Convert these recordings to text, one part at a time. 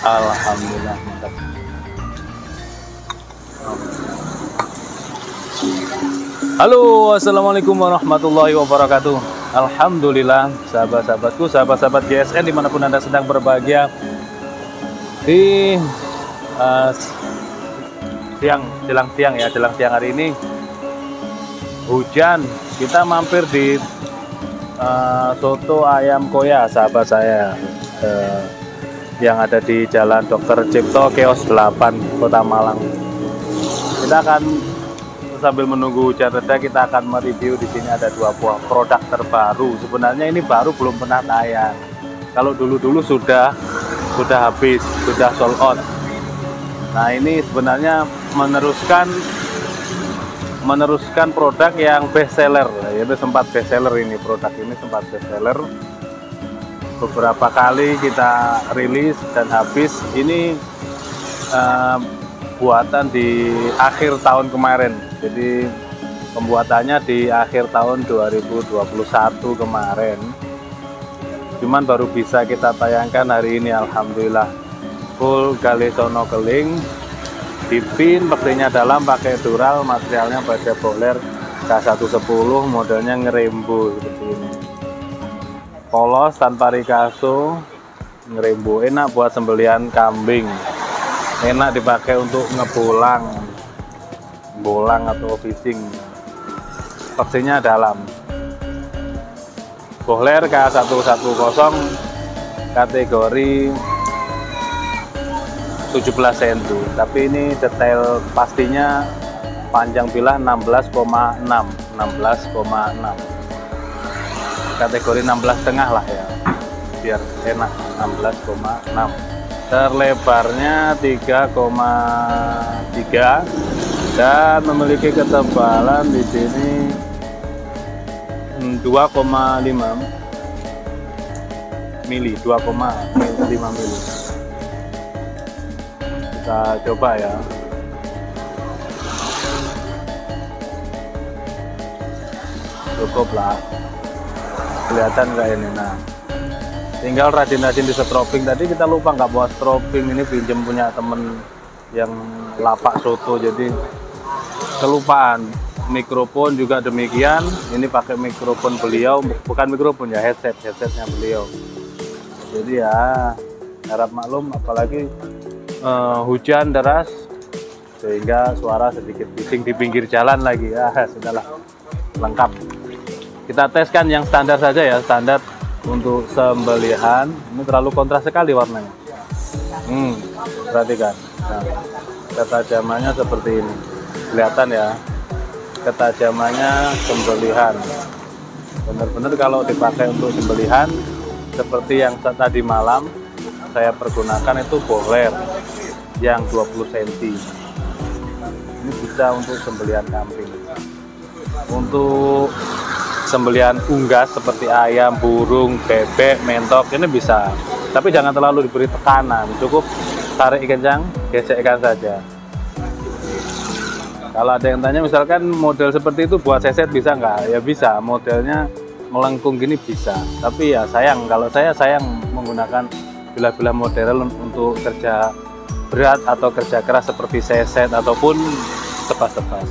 Alhamdulillah, mantap. Halo, assalamualaikum warahmatullahi wabarakatuh. Alhamdulillah, sahabat-sahabatku, sahabat-sahabat GSN dimanapun Anda sedang berbahagia di jelang siang hari ini. Hujan, kita mampir di soto ayam koya sahabat saya yang ada di Jalan Dr. Cipto Kios 8 Kota Malang. Kita akan sambil menunggu hujan reda, kita akan mereview. Di sini ada 2 buah produk terbaru. Sebenarnya ini baru, belum pernah tayang. Kalau dulu sudah habis, sudah sold out. Nah, ini sebenarnya meneruskan produk yang best seller, yaitu sempat best seller. Ini produk ini sempat best seller. Beberapa kali kita rilis dan habis. Ini buatan di akhir tahun kemarin, jadi pembuatannya di akhir tahun 2021 kemarin, cuman baru bisa kita tayangkan hari ini. Alhamdulillah, full gali sono keling, dipin, pekernya dalam, pakai dural, materialnya baja boiler K110, modelnya ngerembo seperti ini, polos tanpa rikaso, ngerembo, enak buat sembelihan kambing, enak dipakai untuk bolang atau fishing. Pekernya dalam, boiler K110, kategori 17 cm, tapi ini detail pastinya panjang bilah 16,6, kategori 16,5 lah ya, biar enak. 16,6, terlebarnya 3,3 dan memiliki ketebalan di sini 2,5 mili. Kita coba ya. Cukup lah, kelihatan nggak ini? Nah, tinggal rajin-rajin di stroping. Tadi kita lupa nggak bawa stroping, ini pinjem punya temen yang lapak soto, jadi kelupaan. Mikrofon juga demikian, ini pakai mikrofon beliau, bukan mikrofon ya, headsetnya beliau. Jadi ya harap maklum, apalagi hujan deras sehingga suara sedikit bising di pinggir jalan lagi ya. Sudahlah, lengkap. Kita teskan yang standar saja ya, standar untuk sembelihan. Ini terlalu kontras sekali warnanya. Perhatikan. Nah, ketajamannya seperti ini, kelihatan ya, ketajamannya sembelihan. Benar-benar kalau dipakai untuk sembelihan seperti yang tadi malam saya pergunakan, itu boiler yang 20 cm. Ini bisa untuk sembelihan kambing. Untuk sembelihan unggas seperti ayam, burung, bebek, mentok, ini bisa, tapi jangan terlalu diberi tekanan, cukup tarik kencang, gesekkan saja. Kalau ada yang tanya misalkan model seperti itu buat seset bisa nggak? Ya bisa, modelnya melengkung gini bisa, tapi ya sayang, kalau saya sayang menggunakan bila-bila model untuk kerja berat atau kerja keras seperti seset ataupun tebas-tebas.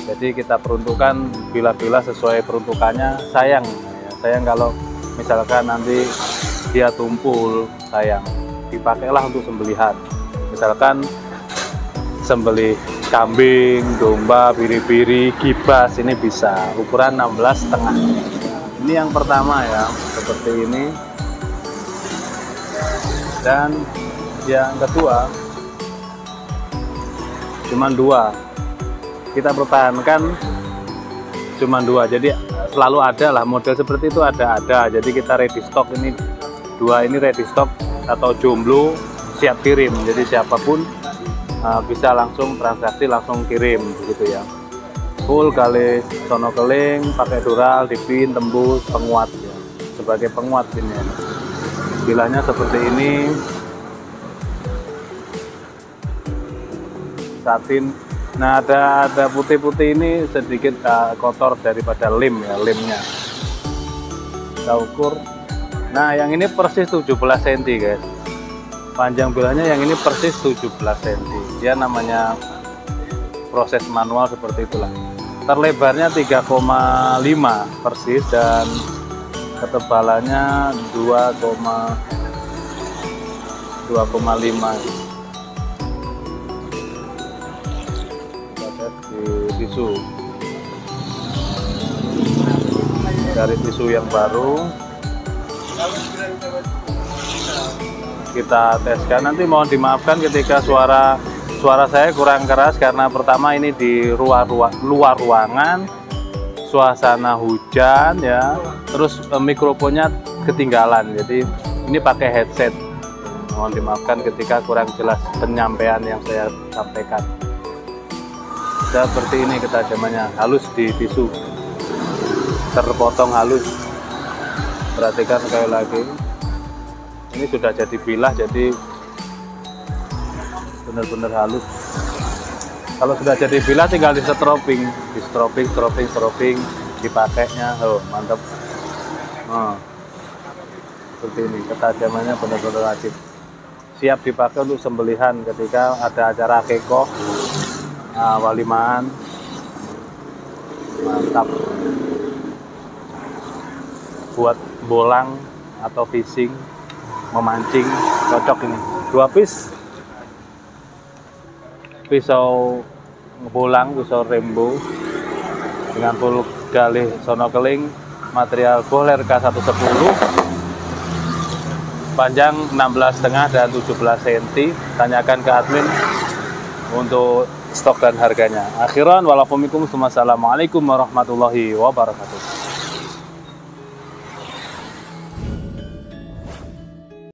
Jadi kita peruntukan bila-bila sesuai peruntukannya. Sayang kalau misalkan nanti dia tumpul, sayang. Dipakailah untuk sembelihan, misalkan sembelih kambing, domba, biri-biri, kibas, ini bisa ukuran 16,5. Ini yang pertama ya, seperti ini. Dan yang kedua cuma 2, kita pertahankan cuma 2, jadi selalu ada lah model seperti itu, ada. Jadi kita ready stock, ini 2 ini ready stock atau jomblo, siap kirim. Jadi siapapun bisa langsung transaksi, langsung kirim begitu ya. Full gali sono keling, pakai dural, dipin, tembus, penguat ya, sebagai penguat ini. Bilahnya seperti ini, satin Nah, ada putih-putih ini sedikit kotor daripada lemnya. Kita ukur. Nah, yang ini persis 17 cm, guys. Panjang bilanya yang ini persis 17 cm. Dia namanya proses manual seperti itulah. Terlebarnya 3,5 persis dan ketebalannya 2,5. Di tisu dari tisu yang baru kita teskan. Nanti mohon dimaafkan ketika suara saya kurang keras karena pertama ini di luar ruangan, suasana hujan ya, terus mikrofonnya ketinggalan, jadi ini pakai headset. Mohon dimaafkan ketika kurang jelas penyampaian yang saya sampaikan. Seperti ini ketajamannya, halus di tisu, terpotong halus. Perhatikan sekali lagi, ini sudah jadi bilah, jadi benar-benar halus. Kalau sudah jadi bilah tinggal di stroping, dipakainya. Oh, mantap. Seperti ini, ketajamannya benar-benar wajib. Siap dipakai untuk sembelihan ketika ada acara akikoh, walimaan. Mantap. Buat bolang atau fishing, memancing, cocok ini. 2 piece. Pisau bolang, pisau Rembo dengan full galih sonokeling, material Bohler K110, panjang 16,5 dan 17 cm. Tanyakan ke admin untuk stok dan harganya. Akhiran walafumikum, assalamualaikum warahmatullahi wabarakatuh.